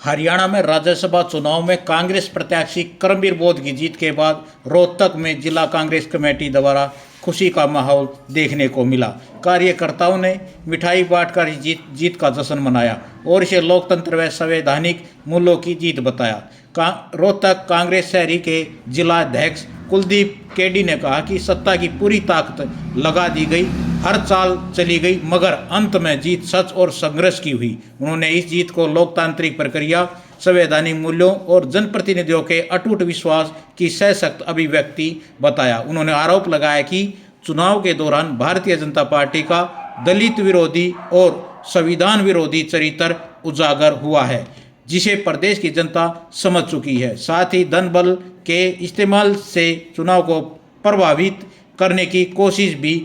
हरियाणा में राज्यसभा चुनाव में कांग्रेस प्रत्याशी करमबीर बौद्ध की जीत के बाद रोहतक में जिला कांग्रेस कमेटी द्वारा खुशी का माहौल देखने को मिला। कार्यकर्ताओं ने मिठाई बांटकर जीत का जश्न मनाया और इसे लोकतंत्र व संवैधानिक मूल्यों की जीत बताया। रोहतक कांग्रेस शहरी के जिला अध्यक्ष कुलदीप केडी ने कहा कि सत्ता की पूरी ताकत लगा दी गई, हर चाल चली गई, मगर अंत में जीत सच और संघर्ष की हुई। उन्होंने इस जीत को लोकतांत्रिक प्रक्रिया, संवैधानिक मूल्यों और जनप्रतिनिधियों के अटूट विश्वास की सशक्त अभिव्यक्ति बताया। उन्होंने आरोप लगाया कि चुनाव के दौरान भारतीय जनता पार्टी का दलित विरोधी और संविधान विरोधी चरित्र उजागर हुआ है, जिसे प्रदेश की जनता समझ चुकी है। साथ ही धन बल के इस्तेमाल से चुनाव को प्रभावित करने की कोशिश भी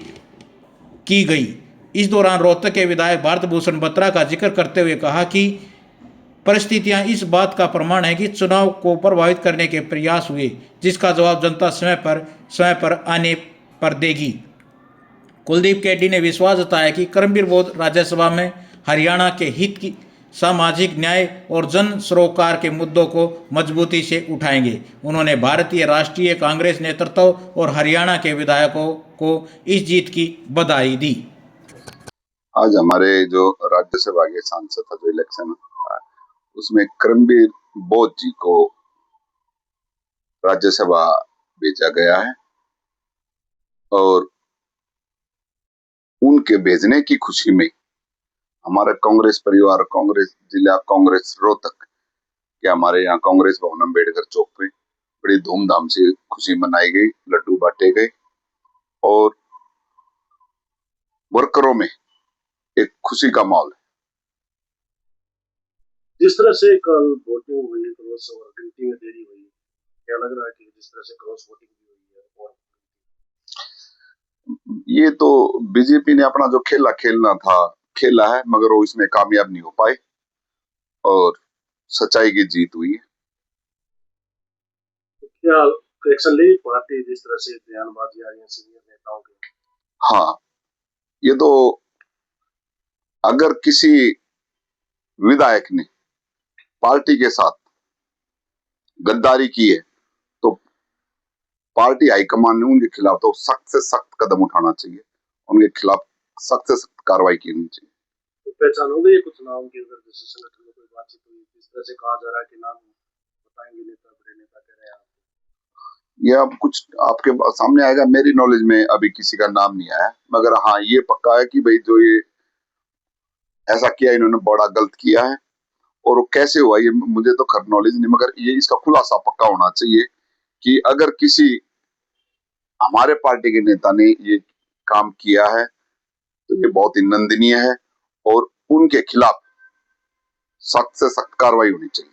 की गई। इस दौरान रोहतक के विधायक भारत भूषण बत्रा का जिक्र करते हुए कहा कि परिस्थितियां इस बात का प्रमाण है कि चुनाव को प्रभावित करने के प्रयास हुए, जिसका जवाब जनता समय पर आने पर देगी। कुलदीप केडी ने विश्वास जताया कि करमबीर बौद्ध राज्यसभा में हरियाणा के हित की, सामाजिक न्याय और जन सरोकार के मुद्दों को मजबूती से उठाएंगे। उन्होंने भारतीय राष्ट्रीय कांग्रेस नेतृत्व और हरियाणा के विधायकों को इस जीत की बधाई दी। आज हमारे जो राज्यसभा के सांसद का जो इलेक्शन हुआ, उसमें करमबीर बौद्ध जी को राज्यसभा भेजा गया है और उनके भेजने की खुशी में हमारा कांग्रेस परिवार, कांग्रेस जिला कांग्रेस रोहतक के हमारे यहाँ कांग्रेस भवन अम्बेडकर चौक पे बड़ी धूमधाम से खुशी मनाई गई, लड्डू बांटे गए और वर्करों में एक खुशी का माहौल है। जिस तरह से कल वोटिंग हुई, क्रॉस और गिनती में देरी हुई, क्या लग रहा है कि जिस तरह से क्रॉस वोटिंग भी हुई है और ये तो बीजेपी ने अपना जो खेला खेलना था खेला है, मगर वो इसमें कामयाब नहीं हो पाए और सच्चाई की जीत हुई है। क्या एक्शन ली पार्टी जिस तरह से बयानबाजी आ रही है सीनियर नेताओं के? हाँ, ये तो अगर किसी विधायक ने पार्टी के साथ गद्दारी की है तो पार्टी हाईकमान ने उनके खिलाफ तो सख्त से सख्त कदम उठाना चाहिए, उनके खिलाफ सख्त से सख्त कार्रवाई करनी चाहिए। तो पहचान हो गई है कुछ नाम की, अगर जैसे संगठन में कोई बातचीत हुई, जिस तरह से कहा जा रहा है कि नाम बताएंगे नेता, बड़े नेता कह रहे हैं आप, यह अब कुछ आपके सामने आएगा। मेरी नॉलेज में अभी किसी का नाम नहीं आया, मगर हाँ ये पक्का है कि भाई जो ये ऐसा किया इन्होंने बड़ा गलत किया है और वो कैसे हुआ ये मुझे तो खैर नॉलेज नहीं, मगर ये इसका खुलासा पक्का होना चाहिए कि अगर किसी हमारे पार्टी के नेता ने ये काम किया है तो ये बहुत ही निंदनीय है और उनके खिलाफ सख्त से सख्त कार्रवाई होनी चाहिए।